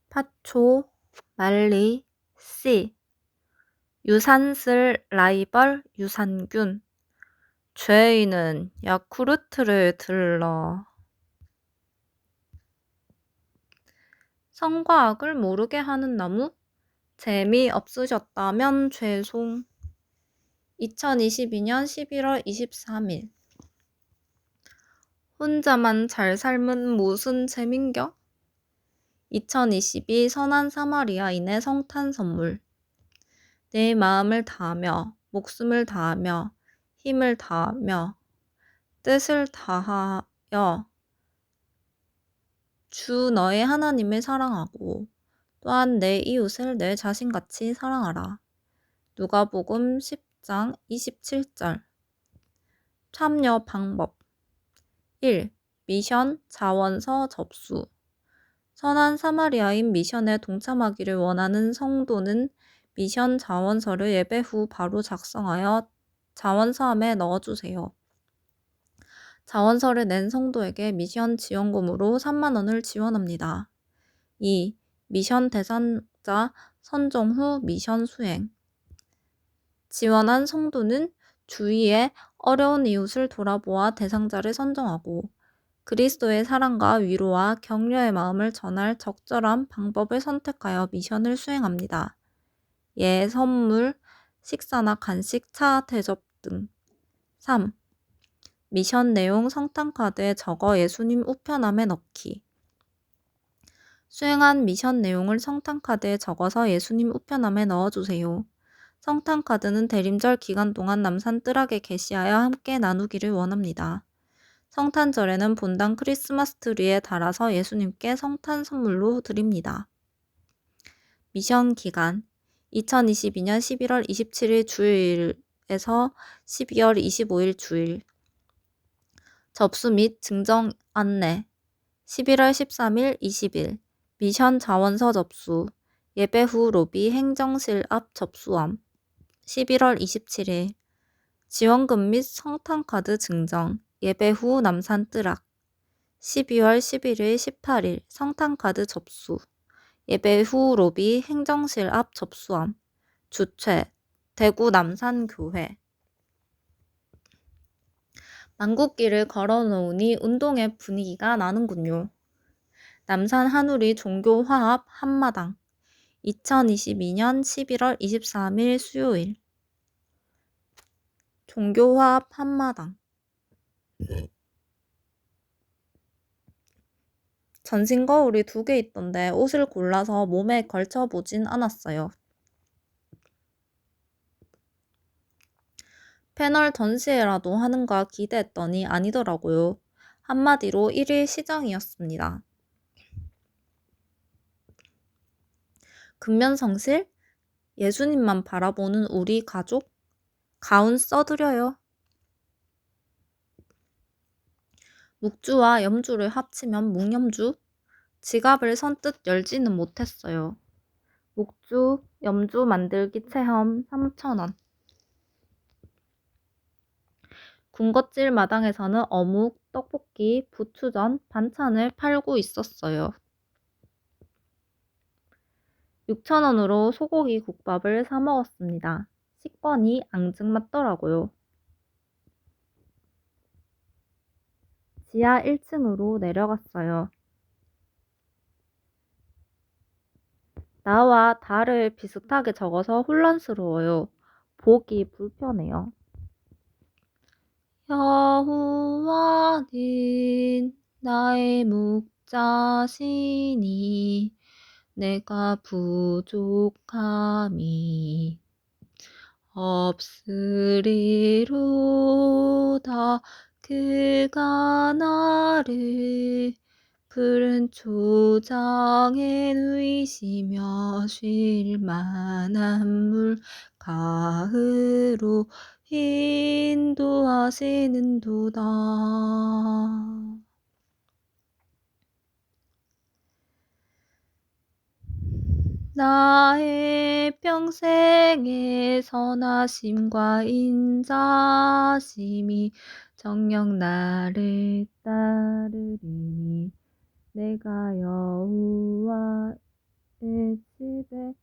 파초, 말리, 씨, 유산슬 라이벌 유산균, 죄인은 야쿠르트를 들러. 성과 악을 모르게 하는 나무? 재미없으셨다면 죄송. 2022년 11월 23일. 혼자만 잘 살면 무슨 재민겨? 2022 선한 사마리아인의 성탄 선물. 내 마음을 다하며, 목숨을 다하며, 힘을 다하며, 뜻을 다하여 주 너의 하나님을 사랑하고 또한 내 이웃을 내 자신같이 사랑하라. 누가복음 10장 27절. 참여 방법 1. 미션 자원서 접수. 선한 사마리아인 미션에 동참하기를 원하는 성도는 미션 자원서를 예배 후 바로 작성하여 자원서함에 넣어주세요. 자원서를 낸 성도에게 미션 지원금으로 3만 원을 지원합니다. 2. 미션 대상자 선정 후 미션 수행. 지원한 성도는 주위에 어려운 이웃을 돌아보아 대상자를 선정하고 그리스도의 사랑과 위로와 격려의 마음을 전할 적절한 방법을 선택하여 미션을 수행합니다. 예, 선물, 식사나 간식, 차, 대접 등. 3. 미션 내용 성탄카드에 적어 예수님 우편함에 넣기. 수행한 미션 내용을 성탄카드에 적어서 예수님 우편함에 넣어주세요. 성탄카드는 대림절 기간 동안 남산 뜰악에 게시하여 함께 나누기를 원합니다. 성탄절에는 본당 크리스마스 트리에 달아서 예수님께 성탄 선물로 드립니다. 미션 기간 2022년 11월 27일 주일에서 12월 25일 주일. 접수 및 증정 안내 11월 13일 20일 미션 자원서 접수 예배 후 로비 행정실 앞 접수함 11월 27일 지원금 및 성탄카드 증정 예배 후 남산 뜰악 12월 11일 18일 성탄카드 접수 예배 후 로비 행정실 앞 접수함 주최 대구 남산교회. 만국길을 걸어놓으니 운동의 분위기가 나는군요. 남산 한우리 종교화합 한마당 2022년 11월 23일 수요일. 종교화합 한마당. 전신 거울이 2개 있던데 옷을 골라서 몸에 걸쳐보진 않았어요. 패널 전시회라도 하는가 기대했더니 아니더라고요. 한마디로 1일 시장이었습니다. 근면성실? 예수님만 바라보는 우리 가족? 가운 써드려요. 묵주와 염주를 합치면 묵염주? 지갑을 선뜻 열지는 못했어요. 묵주, 염주 만들기 체험 3,000원. 군것질 마당에서는 어묵, 떡볶이, 부추전, 반찬을 팔고 있었어요. 6,000원으로 소고기 국밥을 사 먹었습니다. 식권이 앙증맞더라고요. 지하 1층으로 내려갔어요. 나와 달을 비슷하게 적어서 혼란스러워요. 보기 불편해요. 여호와는 나의 목자시니 내가 부족함이 없으리로다. 그가 나를 푸른 초장에 누이시며 쉴 만한 물 가으로 인도하시는도다. 나의 평생의 선하심과 인자심이 정녕 나를 따르리니 내가 여호와의 집에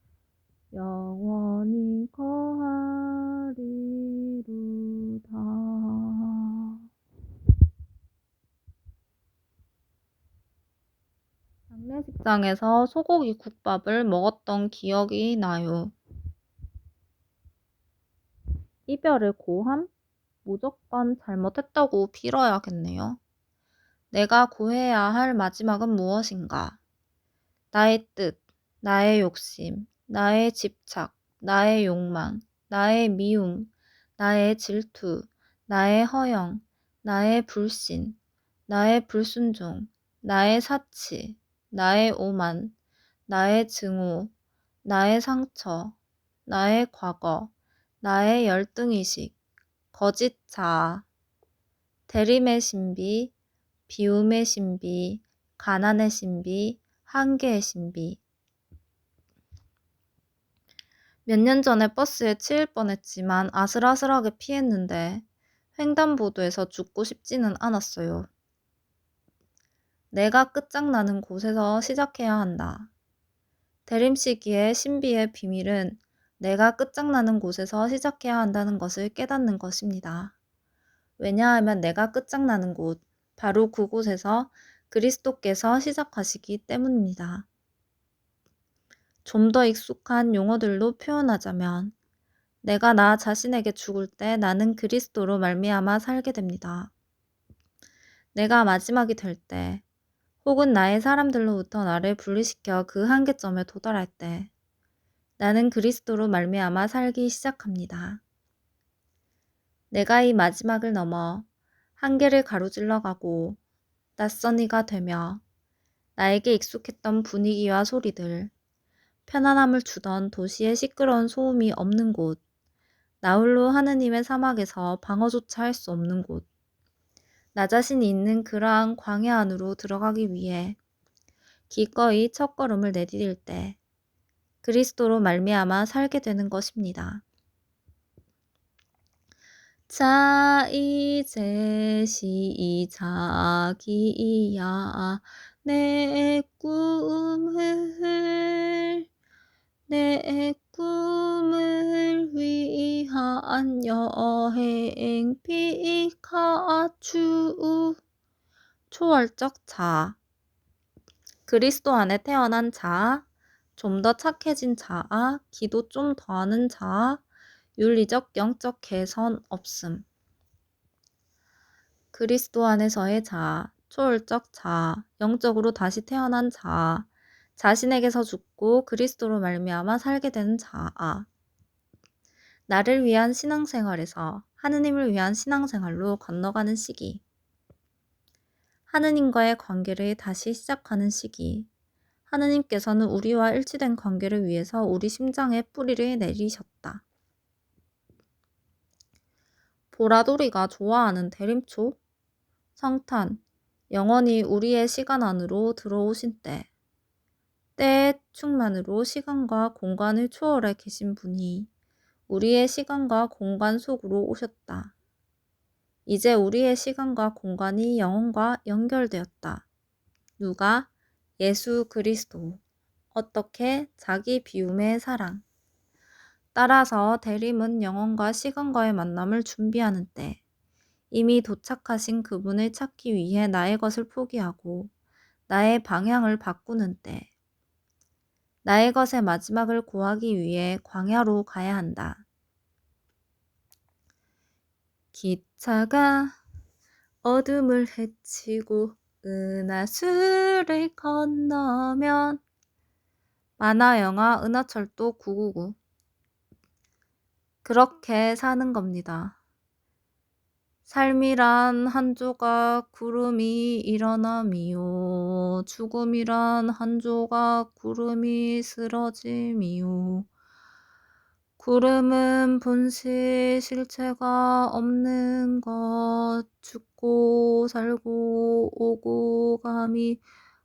영원히 거하리로다. 장례식장에서 소고기 국밥을 먹었던 기억이 나요. 이별의 고함? 무조건 잘못했다고 빌어야겠네요. 내가 구해야 할 마지막은 무엇인가? 나의 뜻, 나의 욕심, 나의 집착, 나의 욕망, 나의 미움, 나의 질투, 나의 허영, 나의 불신, 나의 불순종, 나의 사치, 나의 오만, 나의 증오, 나의 상처, 나의 과거, 나의 열등의식, 거짓 자아, 대림의 신비, 비움의 신비, 가난의 신비, 한계의 신비. 몇 년 전에 버스에 치일 뻔했지만 아슬아슬하게 피했는데 횡단보도에서 죽고 싶지는 않았어요. 내가 끝장나는 곳에서 시작해야 한다. 대림시기의 신비의 비밀은 내가 끝장나는 곳에서 시작해야 한다는 것을 깨닫는 것입니다. 왜냐하면 내가 끝장나는 곳, 바로 그곳에서 그리스도께서 시작하시기 때문입니다. 좀 더 익숙한 용어들로 표현하자면 내가 나 자신에게 죽을 때 나는 그리스도로 말미암아 살게 됩니다. 내가 마지막이 될 때, 혹은 나의 사람들로부터 나를 분리시켜 그 한계점에 도달할 때 나는 그리스도로 말미암아 살기 시작합니다. 내가 이 마지막을 넘어 한계를 가로질러 가고 낯선 이가 되며 나에게 익숙했던 분위기와 소리들, 편안함을 주던 도시의 시끄러운 소음이 없는 곳, 나홀로 하느님의 사막에서 방어조차 할 수 없는 곳, 나 자신이 있는 그러한 광야 안으로 들어가기 위해 기꺼이 첫걸음을 내디딜 때 그리스도로 말미암아 살게 되는 것입니다. 자 이제 시작이야 내 꿈을 위한 여행 피카츄. 초월적 자아, 그리스도 안에 태어난 자아, 좀 더 착해진 자아, 기도 좀 더하는 자아, 윤리적 영적 개선 없음. 그리스도 안에서의 자아, 초월적 자아, 영적으로 다시 태어난 자아, 자신에게서 죽고 그리스도로 말미암아 살게 되는 자아. 나를 위한 신앙생활에서 하느님을 위한 신앙생활로 건너가는 시기. 하느님과의 관계를 다시 시작하는 시기. 하느님께서는 우리와 일치된 관계를 위해서 우리 심장에 뿌리를 내리셨다. 보라돌이가 좋아하는 대림초, 성탄, 영원히 우리의 시간 안으로 들어오신 때, 때의 충만으로 시간과 공간을 초월해 계신 분이 우리의 시간과 공간 속으로 오셨다. 이제 우리의 시간과 공간이 영혼과 연결되었다. 누가? 예수 그리스도. 어떻게? 자기 비움의 사랑. 따라서 대림은 영혼과 시간과의 만남을 준비하는 때, 이미 도착하신 그분을 찾기 위해 나의 것을 포기하고 나의 방향을 바꾸는 때, 나의 것의 마지막을 고하기 위해 광야로 가야 한다. 기차가 어둠을 헤치고 은하수를 건너면 만화 영화 은하철도 999. 그렇게 사는 겁니다. 삶이란 한 조각 구름이 일어남이요. 죽음이란 한 조각 구름이 쓰러짐이요. 구름은 본시 실체가 없는 것, 죽고 살고 오고 감이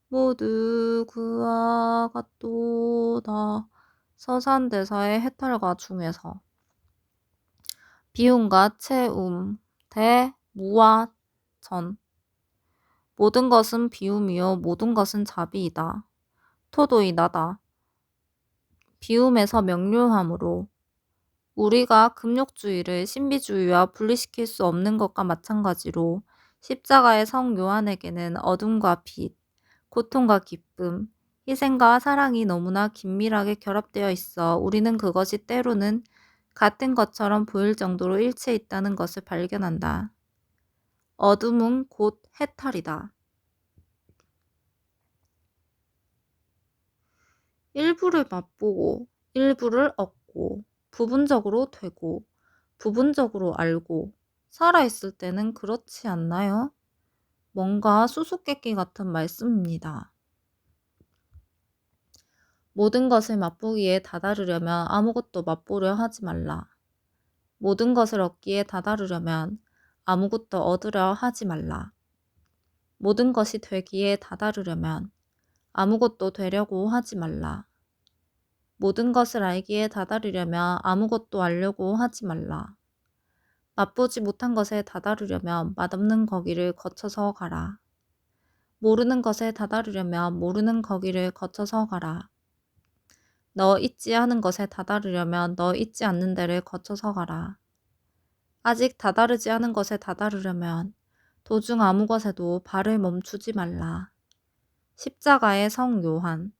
모두 그와 같도다. 서산대사의 해탈가 중에서 비움과 채움, 대, 무와 전. 모든 것은 비움이요 모든 것은 자비이다. 토도이 나다. 비움에서 명료함으로 우리가 금욕주의를 신비주의와 분리시킬 수 없는 것과 마찬가지로 십자가의 성 요한에게는 어둠과 빛, 고통과 기쁨, 희생과 사랑이 너무나 긴밀하게 결합되어 있어 우리는 그것이 때로는 같은 것처럼 보일 정도로 일치해 있다는 것을 발견한다. 어둠은 곧 해탈이다. 일부를 맛보고 일부를 얻고 부분적으로 되고 부분적으로 알고 살아있을 때는 그렇지 않나요? 뭔가 수수께끼 같은 말씀입니다. 모든 것을 맛보기에 다다르려면 아무것도 맛보려 하지 말라. 모든 것을 얻기에 다다르려면 아무것도 얻으려 하지 말라. 모든 것이 되기에 다다르려면 아무것도 되려고 하지 말라. 모든 것을 알기에 다다르려면 아무것도 알려고 하지 말라. 맛보지 못한 것에 다다르려면 맛없는 거기를 거쳐서 가라. 모르는 것에 다다르려면 모르는 거기를 거쳐서 가라. 너 있지 않은 것에 다다르려면 너 있지 않는 데를 거쳐서 가라. 아직 다다르지 않은 것에 다다르려면 도중 아무 것에도 발을 멈추지 말라. 십자가의 성 요한.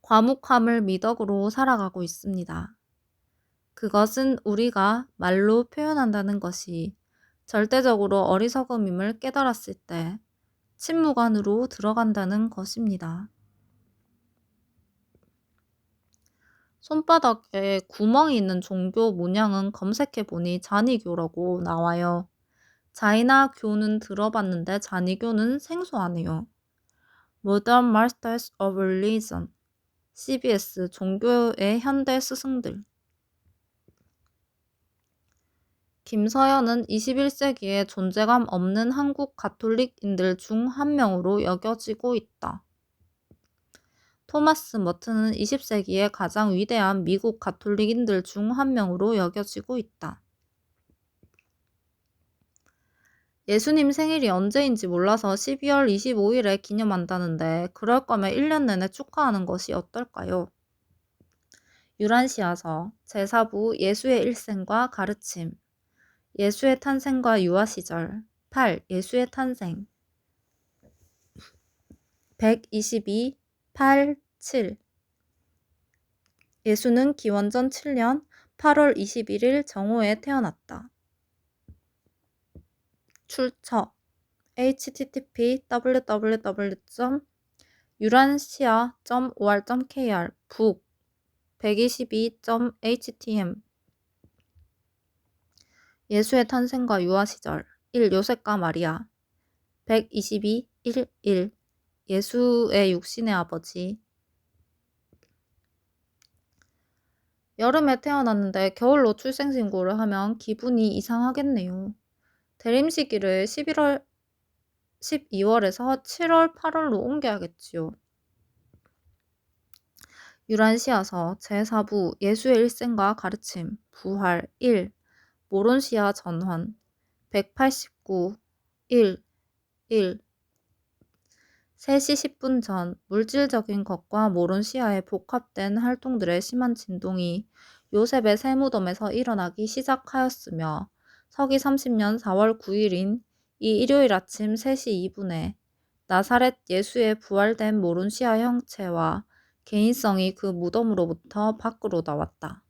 과묵함을 미덕으로 살아가고 있습니다. 그것은 우리가 말로 표현한다는 것이 절대적으로 어리석음임을 깨달았을 때 침묵 안으로 들어간다는 것입니다. 손바닥에 구멍이 있는 종교 문양은 검색해보니 자니교라고 나와요. 자이나교는 들어봤는데 자니교는 생소하네요. Modern Masters of Religion, CBS 종교의 현대 스승들. 김서연은 21세기에 존재감 없는 한국 가톨릭인들 중 한 명으로 여겨지고 있다. 토마스 머튼은 20세기에 가장 위대한 미국 가톨릭인들 중 한 명으로 여겨지고 있다. 예수님 생일이 언제인지 몰라서 12월 25일에 기념한다는데 그럴 거면 1년 내내 축하하는 것이 어떨까요? 유란시아서 제4부 예수의 일생과 가르침 예수의 탄생과 유아 시절 8. 예수의 탄생 122, 8, 7 예수는 기원전 7년 8월 21일 정오에 태어났다. 출처 http://www.유란시아.or.kr 북 122.htm 예수의 탄생과 유아 시절 1. 요셉과 마리아 122, 1, 1 예수의 육신의 아버지 여름에 태어났는데 겨울로 출생신고를 하면 기분이 이상하겠네요. 대림시기를 12월에서 7월, 8월로 옮겨야겠지요. 유란시아서 제4부 예수의 일생과 가르침 부활 1 모론시아 전환 189 1 1 3시 10분 전 물질적인 것과 모론시아의 복합된 활동들의 심한 진동이 요셉의 새무덤에서 일어나기 시작하였으며 서기 30년 4월 9일인 이 일요일 아침 3시 2분에 나사렛 예수의 부활된 모론시아 형체와 개인성이 그 무덤으로부터 밖으로 나왔다.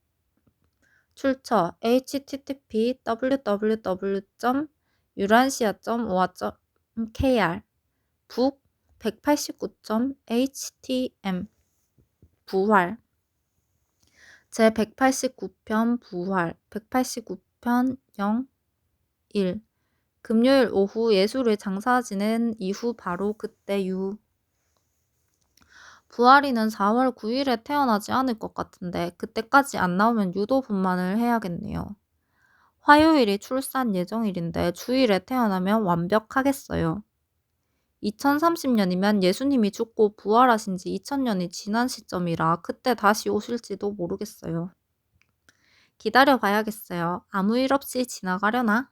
출처 http://www.유란시아.or.kr 북 189.htm 부활 제189편 부활 189편 0 1 금요일 오후 예수를 장사 지낸 이후 바로 그때 부활이는 4월 9일에 태어나지 않을 것 같은데 그때까지 안 나오면 유도 분만을 해야겠네요. 화요일이 출산 예정일인데 주일에 태어나면 완벽하겠어요. 2030년이면 예수님이 죽고 부활하신 지 2000년이 지난 시점이라 그때 다시 오실지도 모르겠어요. 기다려 봐야겠어요. 아무 일 없이 지나가려나?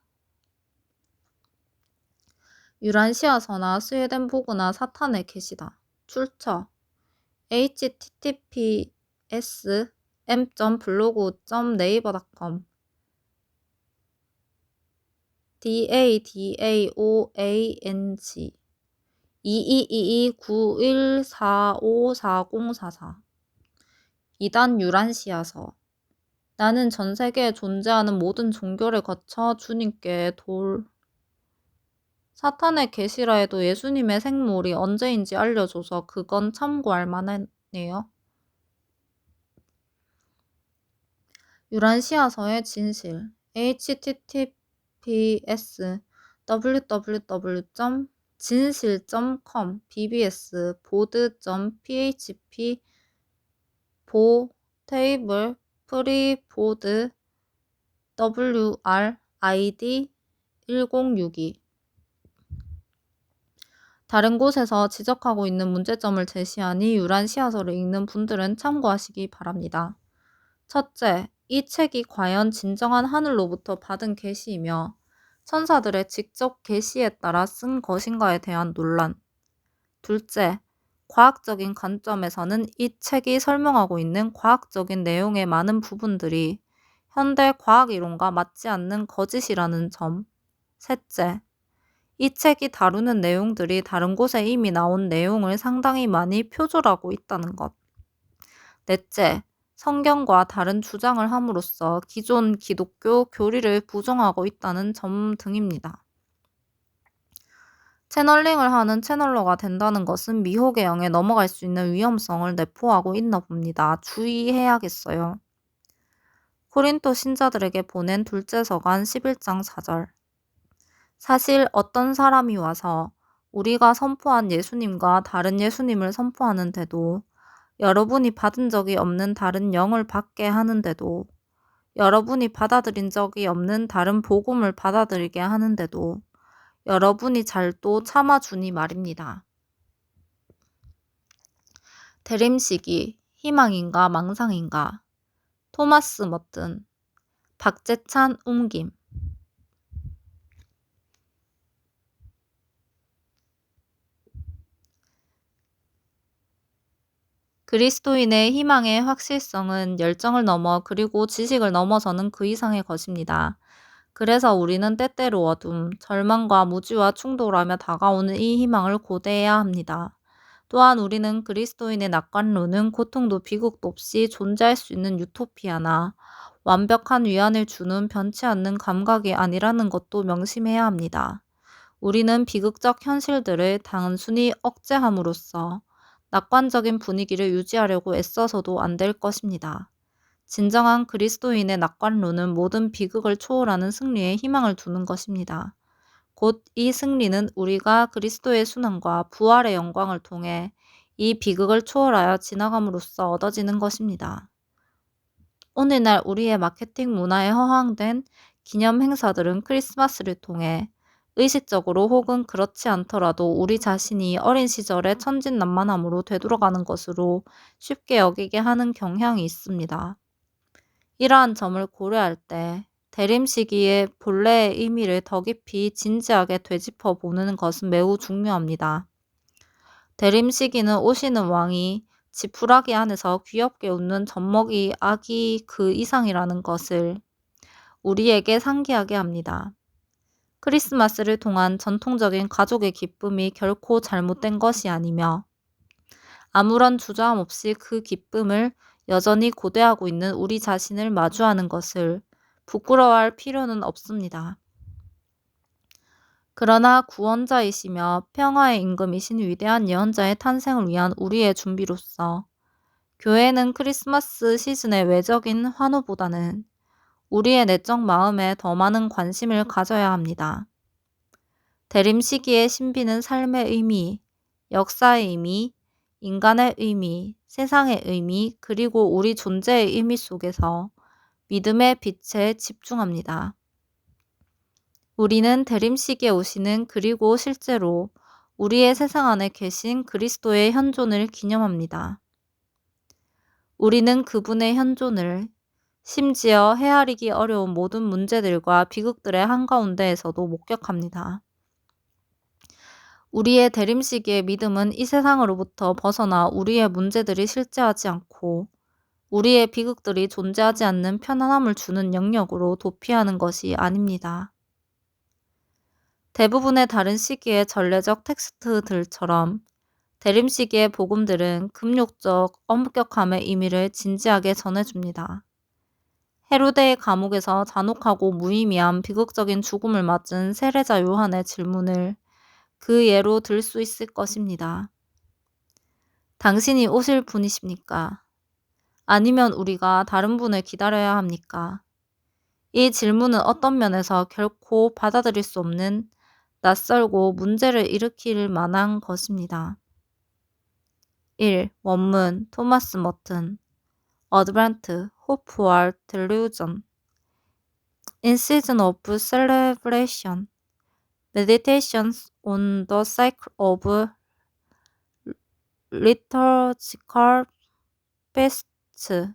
유란시아서나 스웨덴 보그나 사탄의 계시다. 출처 https://m.블로그.네이버.com DADAOANG 222291454044 이단 유란시아서 나는 전 세계에 존재하는 모든 종교를 거쳐 주님께 사탄의 계시라에도 예수님의 생물이 언제인지 알려줘서 그건 참고할 만하네요. 유란시아서의 진실 https://www.진실.com bbs 보드.php 테이블 프리보드 WRID 1062 다른 곳에서 지적하고 있는 문제점을 제시하니 유란시아서를 읽는 분들은 참고하시기 바랍니다. 첫째, 이 책이 과연 진정한 하늘로부터 받은 계시이며 천사들의 직접 계시에 따라 쓴 것인가에 대한 논란. 둘째, 과학적인 관점에서는 이 책이 설명하고 있는 과학적인 내용의 많은 부분들이 현대 과학이론과 맞지 않는 거짓이라는 점. 셋째, 이 책이 다루는 내용들이 다른 곳에 이미 나온 내용을 상당히 많이 표절하고 있다는 것. 넷째, 성경과 다른 주장을 함으로써 기존 기독교 교리를 부정하고 있다는 점 등입니다. 채널링을 하는 채널러가 된다는 것은 미혹의 영에 넘어갈 수 있는 위험성을 내포하고 있나 봅니다. 주의해야겠어요. 코린토 신자들에게 보낸 둘째 서간 11장 4절. 사실 어떤 사람이 와서 우리가 선포한 예수님과 다른 예수님을 선포하는데도 여러분이 받은 적이 없는 다른 영을 받게 하는데도 여러분이 받아들인 적이 없는 다른 복음을 받아들이게 하는데도 여러분이 잘도 참아주니 말입니다. 대림시기, 희망인가 망상인가, 토마스 머튼, 박재찬 옮김. 그리스도인의 희망의 확실성은 열정을 넘어 그리고 지식을 넘어서는 그 이상의 것입니다. 그래서 우리는 때때로 어둠, 절망과 무지와 충돌하며 다가오는 이 희망을 고대해야 합니다. 또한 우리는 그리스도인의 낙관론은 고통도 비극도 없이 존재할 수 있는 유토피아나 완벽한 위안을 주는 변치 않는 감각이 아니라는 것도 명심해야 합니다. 우리는 비극적 현실들을 단순히 억제함으로써 낙관적인 분위기를 유지하려고 애써서도 안 될 것입니다. 진정한 그리스도인의 낙관론은 모든 비극을 초월하는 승리에 희망을 두는 것입니다. 곧 이 승리는 우리가 그리스도의 순환과 부활의 영광을 통해 이 비극을 초월하여 지나감으로써 얻어지는 것입니다. 오늘날 우리의 마케팅 문화에 허황된 기념 행사들은 크리스마스를 통해 의식적으로 혹은 그렇지 않더라도 우리 자신이 어린 시절의 천진난만함으로 되돌아가는 것으로 쉽게 여기게 하는 경향이 있습니다. 이러한 점을 고려할 때 대림 시기의 본래의 의미를 더 깊이 진지하게 되짚어 보는 것은 매우 중요합니다. 대림 시기는 오시는 왕이 지푸라기 안에서 귀엽게 웃는 젖먹이 아기 그 이상이라는 것을 우리에게 상기하게 합니다. 크리스마스를 통한 전통적인 가족의 기쁨이 결코 잘못된 것이 아니며 아무런 주저함 없이 그 기쁨을 여전히 고대하고 있는 우리 자신을 마주하는 것을 부끄러워할 필요는 없습니다. 그러나 구원자이시며 평화의 임금이신 위대한 예언자의 탄생을 위한 우리의 준비로서 교회는 크리스마스 시즌의 외적인 환호보다는 우리의 내적 마음에 더 많은 관심을 가져야 합니다. 대림 시기의 신비는 삶의 의미, 역사의 의미, 인간의 의미, 세상의 의미, 그리고 우리 존재의 의미 속에서 믿음의 빛에 집중합니다. 우리는 대림 시기에 오시는 그리고 실제로 우리의 세상 안에 계신 그리스도의 현존을 기념합니다. 우리는 그분의 현존을 심지어 헤아리기 어려운 모든 문제들과 비극들의 한가운데에서도 목격합니다. 우리의 대림시기의 믿음은 이 세상으로부터 벗어나 우리의 문제들이 실제하지 않고 우리의 비극들이 존재하지 않는 편안함을 주는 영역으로 도피하는 것이 아닙니다. 대부분의 다른 시기의 전례적 텍스트들처럼 대림시기의 복음들은 금욕적 엄격함의 의미를 진지하게 전해줍니다. 헤로데의 감옥에서 잔혹하고 무의미한 비극적인 죽음을 맞은 세례자 요한의 질문을 그 예로 들 수 있을 것입니다. 당신이 오실 분이십니까? 아니면 우리가 다른 분을 기다려야 합니까? 이 질문은 어떤 면에서 결코 받아들일 수 없는 낯설고 문제를 일으킬 만한 것입니다. 1. 원문 토마스 머튼 Advent, Hope or Delusion In Season of Celebration Meditations on the Cycle of Liturgical Feasts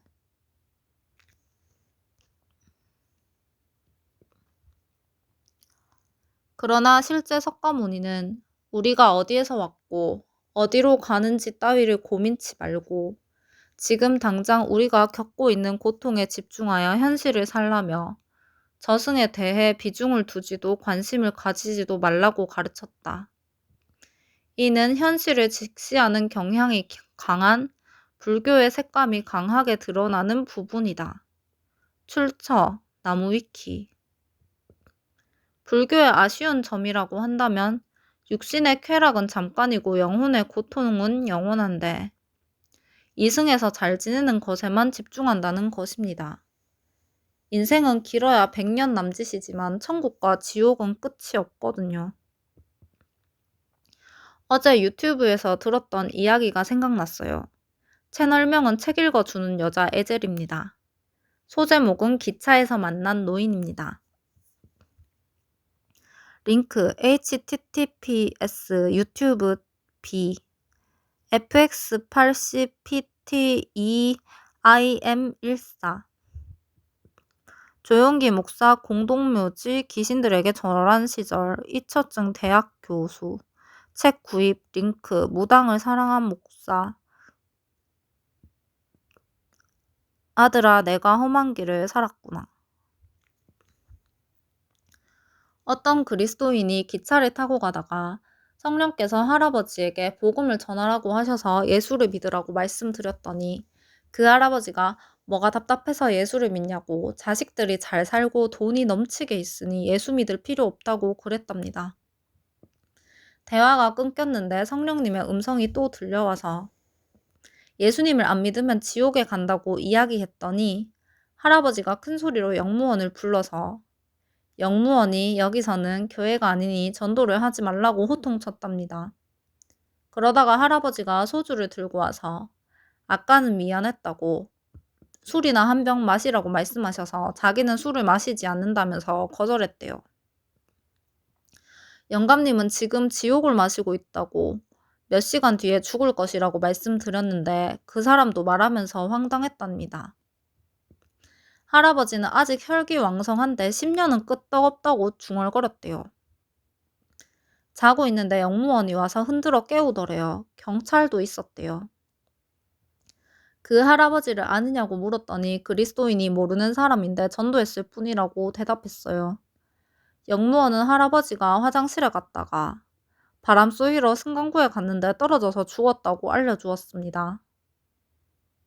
그러나 실제 석가모니는 우리가 어디에서 왔고 어디로 가는지 따위를 고민치 말고 지금 당장 우리가 겪고 있는 고통에 집중하여 현실을 살라며 저승에 대해 비중을 두지도 관심을 가지지도 말라고 가르쳤다. 이는 현실을 직시하는 경향이 강한 불교의 색감이 강하게 드러나는 부분이다. 출처 나무위키 불교의 아쉬운 점이라고 한다면 육신의 쾌락은 잠깐이고 영혼의 고통은 영원한데 이승에서 잘 지내는 것에만 집중한다는 것입니다. 인생은 길어야 100년 남짓이지만 천국과 지옥은 끝이 없거든요. 어제 유튜브에서 들었던 이야기가 생각났어요. 채널명은 책 읽어주는 여자 에젤입니다. 소제목은 기차에서 만난 노인입니다. 링크 https 유튜브 b fx80pt2im14 조용기 목사 공동묘지 귀신들에게 절한 시절 이처증 대학 교수 책 구입 링크 무당을 사랑한 목사 아들아 내가 험한 길을 살았구나. 어떤 그리스도인이 기차를 타고 가다가 성령께서 할아버지에게 복음을 전하라고 하셔서 예수를 믿으라고 말씀드렸더니 그 할아버지가 뭐가 답답해서 예수를 믿냐고 자식들이 잘 살고 돈이 넘치게 있으니 예수 믿을 필요 없다고 그랬답니다. 대화가 끊겼는데 성령님의 음성이 또 들려와서 예수님을 안 믿으면 지옥에 간다고 이야기했더니 할아버지가 큰 소리로 영무원을 불러서 영무원이 여기서는 교회가 아니니 전도를 하지 말라고 호통쳤답니다. 그러다가 할아버지가 소주를 들고 와서 아까는 미안했다고 술이나 한 병 마시라고 말씀하셔서 자기는 술을 마시지 않는다면서 거절했대요. 영감님은 지금 지옥을 마시고 있다고 몇 시간 뒤에 죽을 것이라고 말씀드렸는데 그 사람도 말하면서 황당했답니다. 할아버지는 아직 혈기왕성한데 10년은 끄떡없다고 중얼거렸대요. 자고 있는데 영무원이 와서 흔들어 깨우더래요. 경찰도 있었대요. 그 할아버지를 아느냐고 물었더니 그리스도인이 모르는 사람인데 전도했을 뿐이라고 대답했어요. 영무원은 할아버지가 화장실에 갔다가 바람 쏘이러 승강구에 갔는데 떨어져서 죽었다고 알려주었습니다.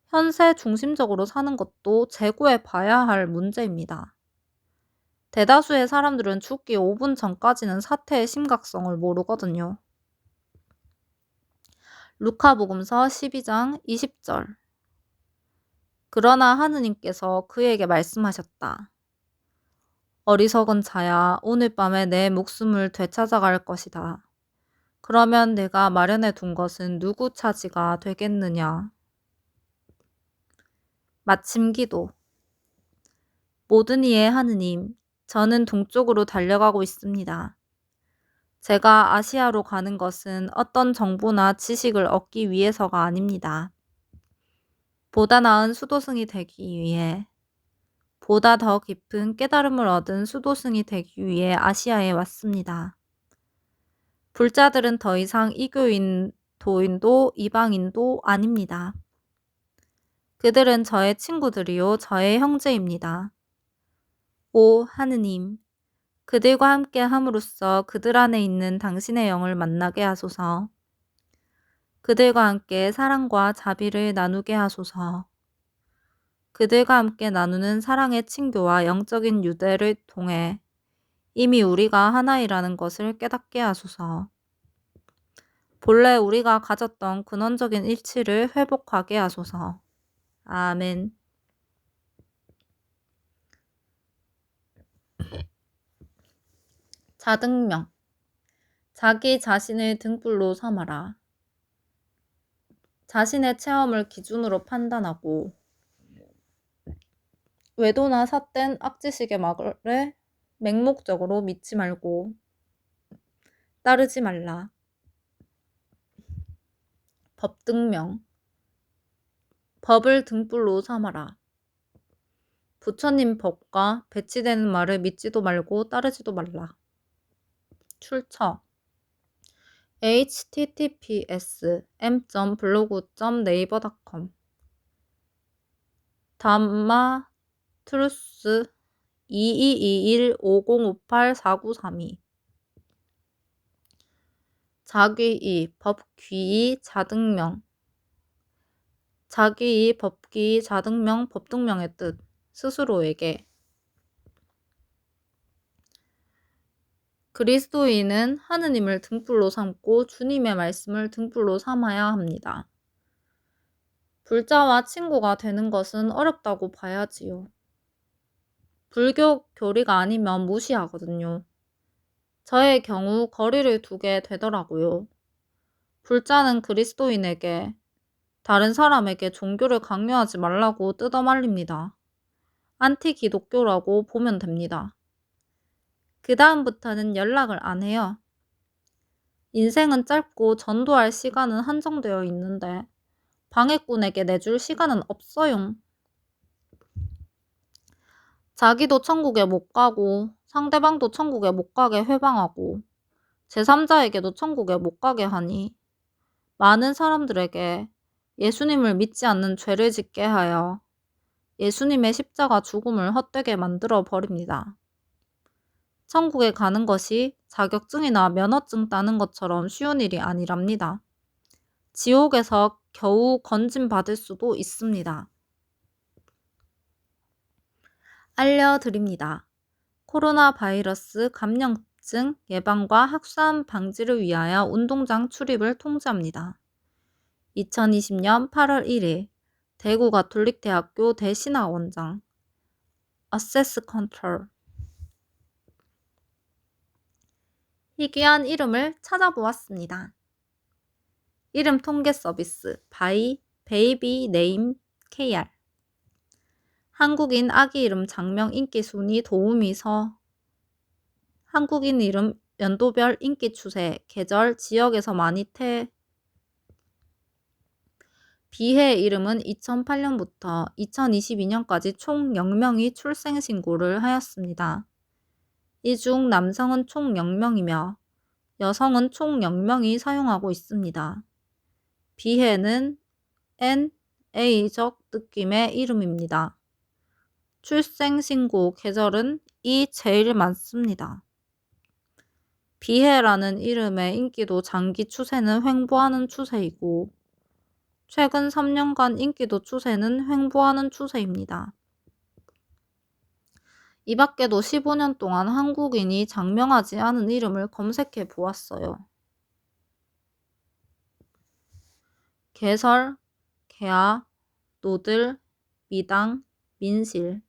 현세 중심적으로 사는 것도 재고해 봐야 할 문제입니다. 대다수의 사람들은 죽기 5분 전까지는 사태의 심각성을 모르거든요. 루카복음서 12장 20절 그러나 하느님께서 그에게 말씀하셨다. 어리석은 자야 오늘 밤에 내 목숨을 되찾아갈 것이다. 그러면 내가 마련해 둔 것은 누구 차지가 되겠느냐. 마침 기도 모든 이의 하느님, 저는 동쪽으로 달려가고 있습니다. 제가 아시아로 가는 것은 어떤 정보나 지식을 얻기 위해서가 아닙니다. 보다 나은 수도승이 되기 위해, 보다 더 깊은 깨달음을 얻은 수도승이 되기 위해 아시아에 왔습니다. 불자들은 더 이상 이교인도인도 이방인도 아닙니다. 그들은 저의 친구들이요 저의 형제입니다. 오 하느님, 그들과 함께 함으로써 그들 안에 있는 당신의 영을 만나게 하소서. 그들과 함께 사랑과 자비를 나누게 하소서. 그들과 함께 나누는 사랑의 친교와 영적인 유대를 통해 이미 우리가 하나이라는 것을 깨닫게 하소서. 본래 우리가 가졌던 근원적인 일치를 회복하게 하소서. 아멘. 자등명. 자기 자신을 등불로 삼아라. 자신의 체험을 기준으로 판단하고 외도나 삿된 악지식의 말을 맹목적으로 믿지 말고 따르지 말라. 법등명. 법을 등불로 삼아라. 부처님 법과 배치되는 말을 믿지도 말고 따르지도 말라. 출처 https://m.블로그.네이버.com 담마 트루스 2221-5058-4932 자귀의, 법귀의, 자등명. 자귀의, 법귀의, 자등명, 법등명의 뜻. 스스로에게. 그리스도인은 하느님을 등불로 삼고 주님의 말씀을 등불로 삼아야 합니다. 불자와 친구가 되는 것은 어렵다고 봐야지요. 불교 교리가 아니면 무시하거든요. 저의 경우 거리를 두게 되더라고요. 불자는 그리스도인에게 다른 사람에게 종교를 강요하지 말라고 뜯어말립니다. 안티 기독교라고 보면 됩니다. 그 다음부터는 연락을 안 해요. 인생은 짧고 전도할 시간은 한정되어 있는데 방해꾼에게 내줄 시간은 없어요. 자기도 천국에 못 가고 상대방도 천국에 못 가게 회방하고 제3자에게도 천국에 못 가게 하니 많은 사람들에게 예수님을 믿지 않는 죄를 짓게 하여 예수님의 십자가 죽음을 헛되게 만들어 버립니다. 천국에 가는 것이 자격증이나 면허증 따는 것처럼 쉬운 일이 아니랍니다. 지옥에서 겨우 건진받을 수도 있습니다. 알려드립니다. 코로나 바이러스 감염증 예방과 확산 방지를 위하여 운동장 출입을 통제합니다. 2020년 8월 1일 대구 가톨릭대학교 대신학원장 어세스 컨트롤 희귀한 이름을 찾아보았습니다. 이름 통계 서비스 바이 베이비 네임 KR 한국인 아기 이름 장명 인기 순위 도우미서 한국인 이름 연도별 인기 추세 계절 지역에서 많이 비해 이름은 2008년부터 2022년까지 총 0명이 출생 신고를 하였습니다. 이 중 남성은 총 0명이며 여성은 총 0명이 사용하고 있습니다. 비해는 NA적 느낌의 이름입니다. 출생신고 계절은 이 제일 많습니다. 비해라는 이름의 인기도 장기 추세는 횡보하는 추세이고 최근 3년간 인기도 추세는 횡보하는 추세입니다. 이 밖에도 15년 동안 한국인이 장명하지 않은 이름을 검색해 보았어요. 개설, 개아, 노들, 미당, 민실,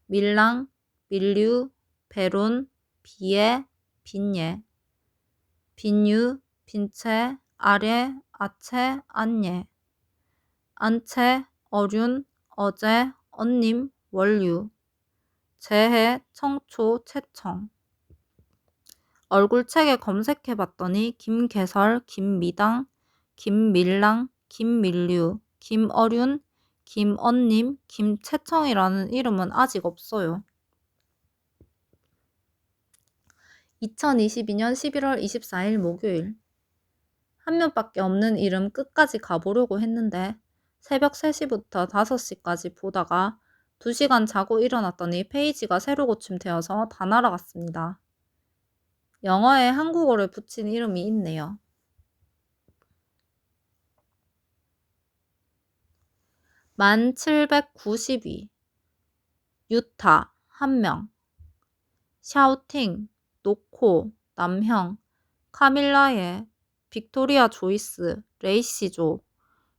밀랑, 밀류, 배론, 비에, 빈예, 빈유, 빈채, 아래, 아채, 안예, 안채, 어륜, 어제, 언님, 원류, 재해, 청초, 채청. 얼굴책에 검색해봤더니 김개설, 김미당, 김밀랑, 김밀류, 김어륜, 김언님, 김채청이라는 이름은 아직 없어요. 2022년 11월 24일 목요일. 한 명밖에 없는 이름 끝까지 가보려고 했는데 새벽 3시부터 5시까지 보다가 2시간 자고 일어났더니 페이지가 새로 고침되어서 다 날아갔습니다. 영어에 한국어를 붙인 이름이 있네요. 만 792. 유타, 1명. 샤우팅, 노코, 남형. 카밀라예, 빅토리아 조이스, 레이시조,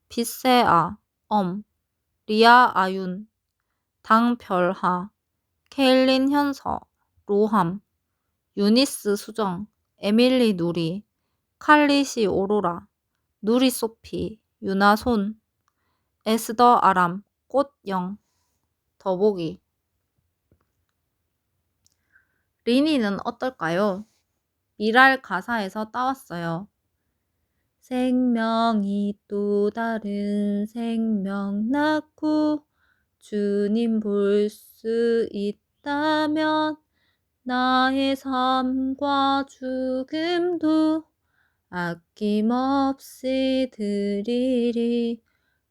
빗세아, 리아 아윤, 당별하, 케일린 현서, 로함, 유니스 수정, 에밀리 누리, 칼리시 오로라, 누리 소피, 유나손, 에스더 아람, 꽃영, 더보기. 리니는 어떨까요? 미랄 가사에서 따왔어요. 생명이 또 다른 생명 낳고 주님 볼 수 있다면 나의 삶과 죽음도 아낌없이 드리리.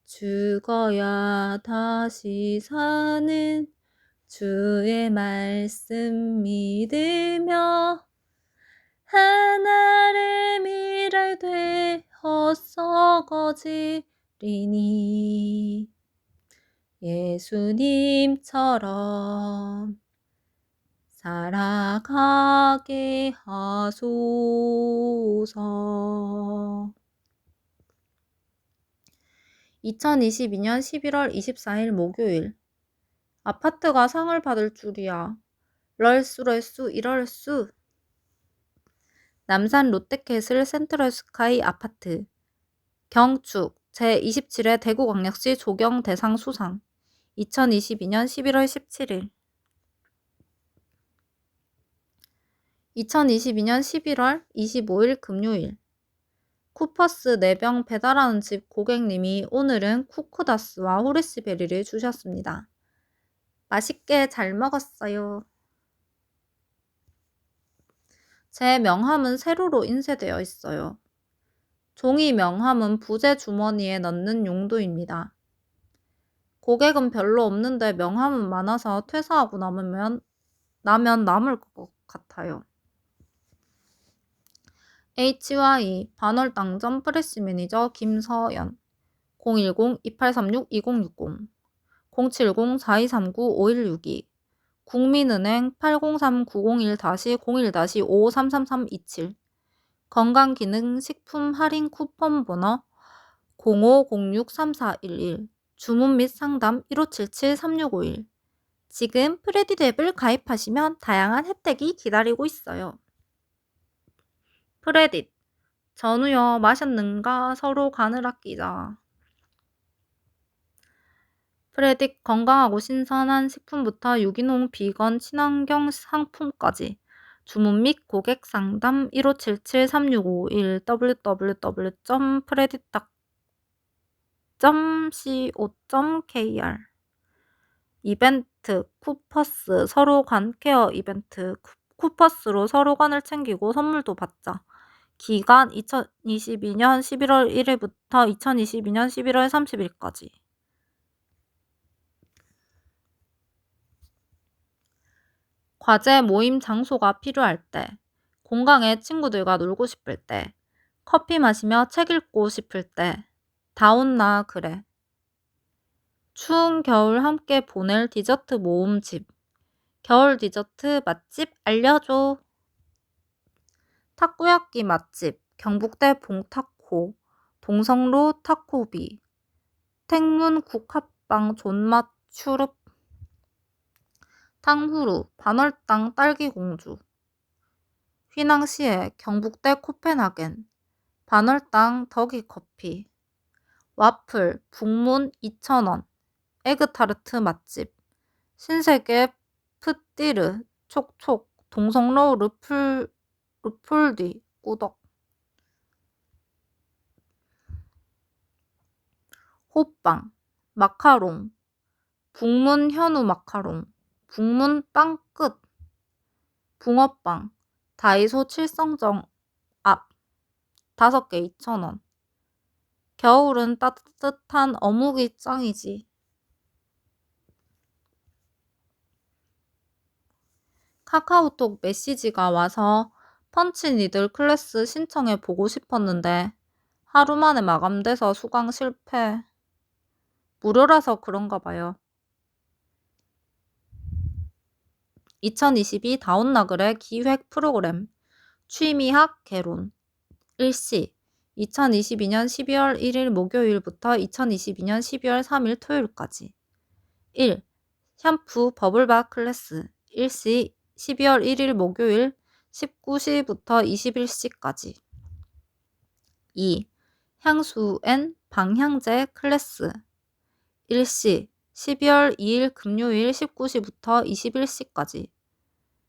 죽어야 다시 사는 주의 말씀 믿으며 하나를 미랄 되어 썩어지리니 예수님처럼 살아가게 하소서. 2022년 11월 24일 목요일. 아파트가 상을 받을 줄이야. 럴수 이럴수. 남산 롯데캐슬 센트럴스카이 아파트. 경축 제27회 대구광역시 조경 대상 수상. 2022년 11월 17일. 2022년 11월 25일 금요일. 쿠퍼스 4병 배달하는 집 고객님이 오늘은 쿠쿠다스와 호리스베리를 주셨습니다. 맛있게 잘 먹었어요. 제 명함은 세로로 인쇄되어 있어요. 종이 명함은 부재 주머니에 넣는 용도입니다. 고객은 별로 없는데 명함은 많아서 퇴사하고 나면 남을 것 같아요. HY 반월당점 프레시 매니저 김서연 010-2836-2060 070-4239-5162 국민은행 803-901-01-553327 건강기능식품 할인 쿠폰 번호 0506-3411 주문 및 상담 1577-3651 지금 프레디드 앱을 가입하시면 다양한 혜택이 기다리고 있어요. 프레딧 전우여 마셨는가 서로 간을 아끼자. 프레딧 건강하고 신선한 식품부터 유기농 비건 친환경 상품까지 주문 및 고객 상담 1577-3651 www.predict.co.kr 이벤트 쿠퍼스 서로 간 케어 이벤트 쿠퍼스로 서로 간을 챙기고 선물도 받자. 기간 2022년 11월 1일부터 2022년 11월 30일까지. 과제 모임 장소가 필요할 때, 공강에 친구들과 놀고 싶을 때, 커피 마시며 책 읽고 싶을 때, 다 온나 그래. 추운 겨울 함께 보낼 디저트 모음집, 겨울 디저트 맛집 알려줘. 타코야끼 맛집, 경북대 봉타코, 동성로 타코비, 탱문 국화빵 존맛 추릅, 탕후루, 반월당 딸기공주, 휘낭시에 경북대 코펜하겐, 반월당 덕이커피, 와플, 북문 2,000원, 에그타르트 맛집, 신세계 푸띠르, 촉촉, 동성로 루풀디, 꾸덕, 호빵, 마카롱, 북문 현우 마카롱, 북문 빵끝, 붕어빵, 다이소 칠성정 앞 5개 2,000원. 겨울은 따뜻한 어묵이 짱이지. 카카오톡 메시지가 와서 펀치니들 클래스 신청해 보고 싶었는데 하루 만에 마감돼서 수강 실패. 무료라서 그런가 봐요. 2022 다운나글의 기획 프로그램 취미학 개론 일시 2022년 12월 1일 목요일부터 2022년 12월 3일 토요일까지 1. 샴푸 버블바 클래스 일시 12월 1일 목요일 19시부터 21시까지 2. 향수 앤 방향제 클래스 일시 12월 2일 금요일 19시부터 21시까지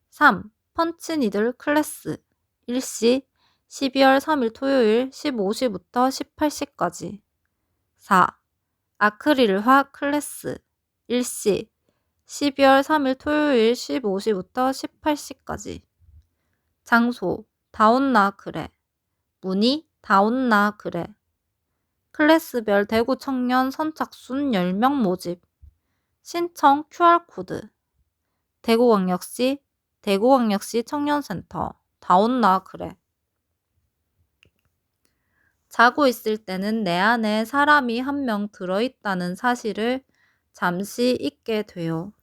3. 펀치니들 클래스 일시 12월 3일 토요일 15시부터 18시까지 4. 아크릴화 클래스 일시 12월 3일 토요일 15시부터 18시까지 장소 다온나 그래 문의 다온나 그래 클래스별 대구 청년 선착순 10명 모집 신청 QR코드 대구광역시 청년센터 다온나 그래 자고 있을 때는 내 안에 사람이 한 명 들어있다는 사실을 잠시 잊게 돼요.